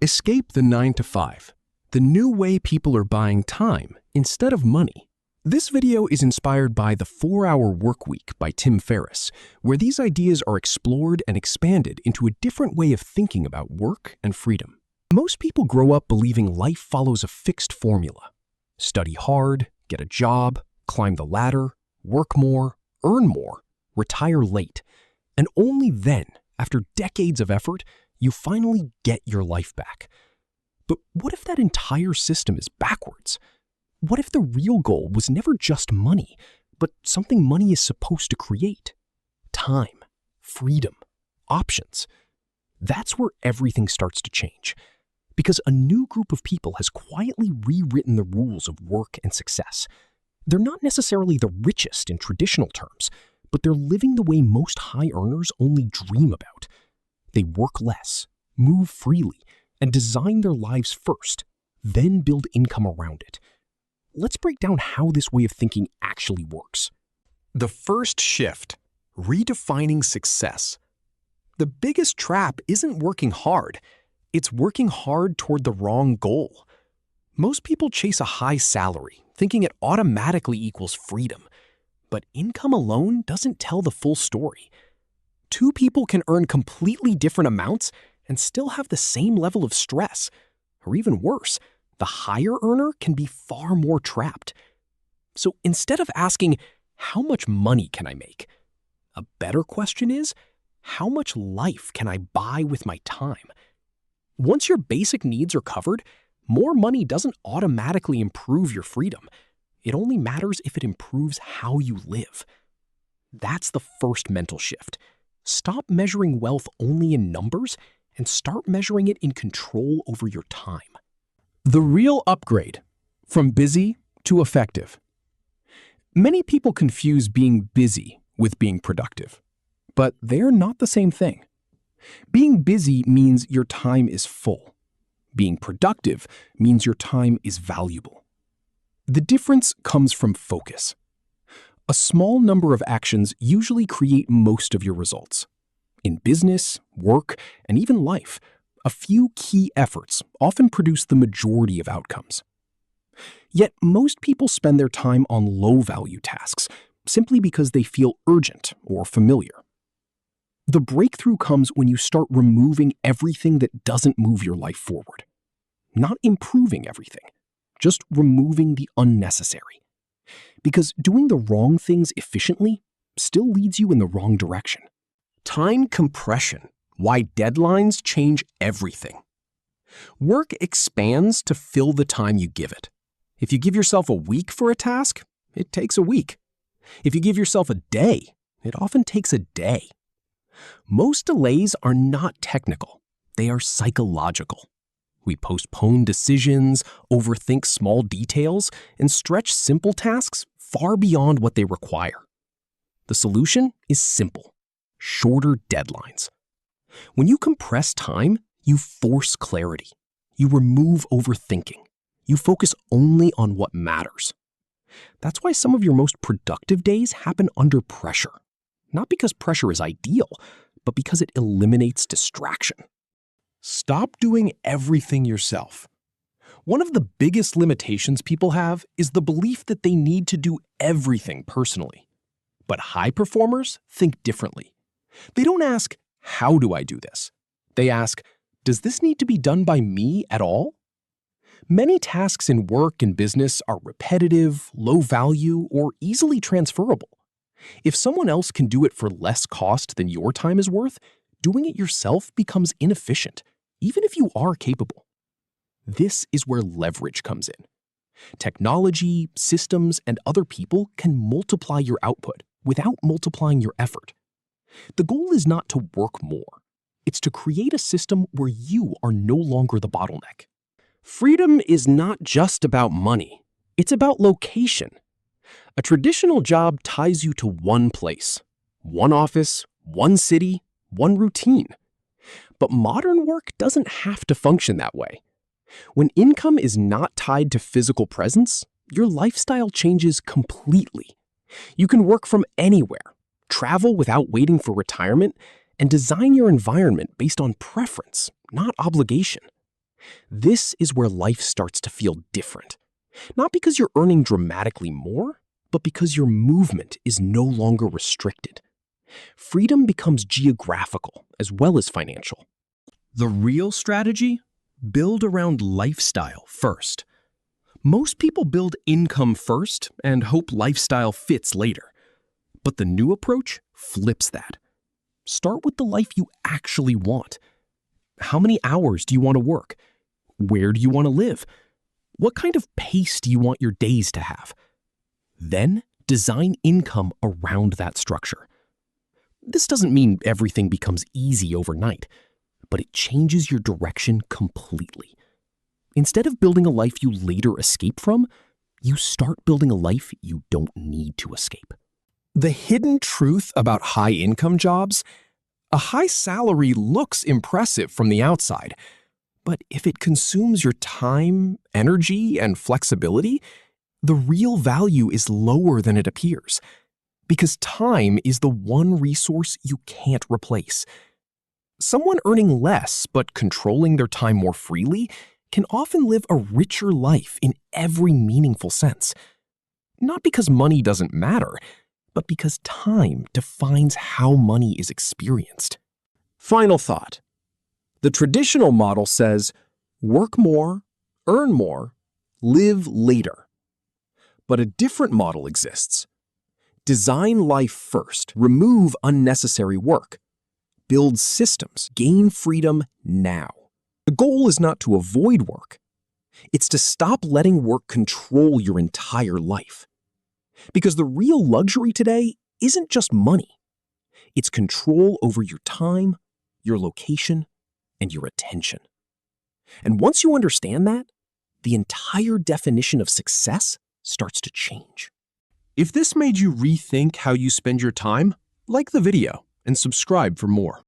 Escape the 9 to 5, the new way people are buying time instead of money. This video is inspired by The 4-Hour Workweek by Tim Ferriss, where these ideas are explored and expanded into a different way of thinking about work and freedom. Most people grow up believing life follows a fixed formula. Study hard, get a job, climb the ladder, work more, earn more, retire late, and only then, after decades of effort, you finally get your life back. But what if that entire system is backwards? What if the real goal was never just money, but something money is supposed to create? Time, freedom, options. That's where everything starts to change. Because a new group of people has quietly rewritten the rules of work and success. They're not necessarily the richest in traditional terms, but they're living the way most high earners only dream about. They work less, move freely, and design their lives first, then build income around it. Let's break down how this way of thinking actually works. The first shift, redefining success. The biggest trap isn't working hard. It's working hard toward the wrong goal. Most people chase a high salary, thinking it automatically equals freedom. But income alone doesn't tell the full story. Two people can earn completely different amounts and still have the same level of stress. Or even worse, the higher earner can be far more trapped. So instead of asking, how much money can I make? A better question is, how much life can I buy with my time? Once your basic needs are covered, more money doesn't automatically improve your freedom. It only matters if it improves how you live. That's the first mental shift. Stop measuring wealth only in numbers and start measuring it in control over your time. The real upgrade, from busy to effective. Many people confuse being busy with being productive, but they're not the same thing. Being busy means your time is full. Being productive means your time is valuable. The difference comes from focus. A small number of actions usually create most of your results. In business, work, and even life, a few key efforts often produce the majority of outcomes. Yet most people spend their time on low-value tasks simply because they feel urgent or familiar. The breakthrough comes when you start removing everything that doesn't move your life forward. Not improving everything, just removing the unnecessary. Because doing the wrong things efficiently still leads you in the wrong direction. Time compression, why deadlines change everything. Work expands to fill the time you give it. If you give yourself a week for a task, it takes a week. If you give yourself a day, it often takes a day. Most delays are not technical, they are psychological. We postpone decisions, overthink small details, and stretch simple tasks far beyond what they require. The solution is simple: shorter deadlines. When you compress time, you force clarity. You remove overthinking. You focus only on what matters. That's why some of your most productive days happen under pressure. Not because pressure is ideal, but because it eliminates distraction. Stop doing everything yourself. One of the biggest limitations people have is the belief that they need to do everything personally. But high performers think differently. They don't ask, how do I do this? They ask, does this need to be done by me at all? Many tasks in work and business are repetitive, low value, or easily transferable. If someone else can do it for less cost than your time is worth, doing it yourself becomes inefficient, even if you are capable. This is where leverage comes in. Technology, systems, and other people can multiply your output without multiplying your effort. The goal is not to work more. It's to create a system where you are no longer the bottleneck. Freedom is not just about money. It's about location. A traditional job ties you to one place, one office, one city, one routine. But modern work doesn't have to function that way. When income is not tied to physical presence, your lifestyle changes completely. You can work from anywhere, travel without waiting for retirement, and design your environment based on preference, not obligation. This is where life starts to feel different. Not because you're earning dramatically more, but because your movement is no longer restricted. Freedom becomes geographical as well as financial. The real strategy? Build around lifestyle first. Most people build income first and hope lifestyle fits later. But the new approach flips that. Start with the life you actually want. How many hours do you want to work? Where do you want to live? What kind of pace do you want your days to have? Then design income around that structure. This doesn't mean everything becomes easy overnight, but it changes your direction completely. Instead of building a life you later escape from, you start building a life you don't need to escape. The hidden truth about high-income jobs: a high salary looks impressive from the outside, but if it consumes your time, energy, and flexibility, the real value is lower than it appears. Because time is the one resource you can't replace. Someone earning less but controlling their time more freely can often live a richer life in every meaningful sense. Not because money doesn't matter, but because time defines how money is experienced. Final thought. The traditional model says, work more, earn more, live later. But a different model exists. Design life first, remove unnecessary work, build systems, gain freedom now. The goal is not to avoid work. It's to stop letting work control your entire life. Because the real luxury today isn't just money. It's control over your time, your location, and your attention. And once you understand that, the entire definition of success starts to change. If this made you rethink how you spend your time, like the video and subscribe for more.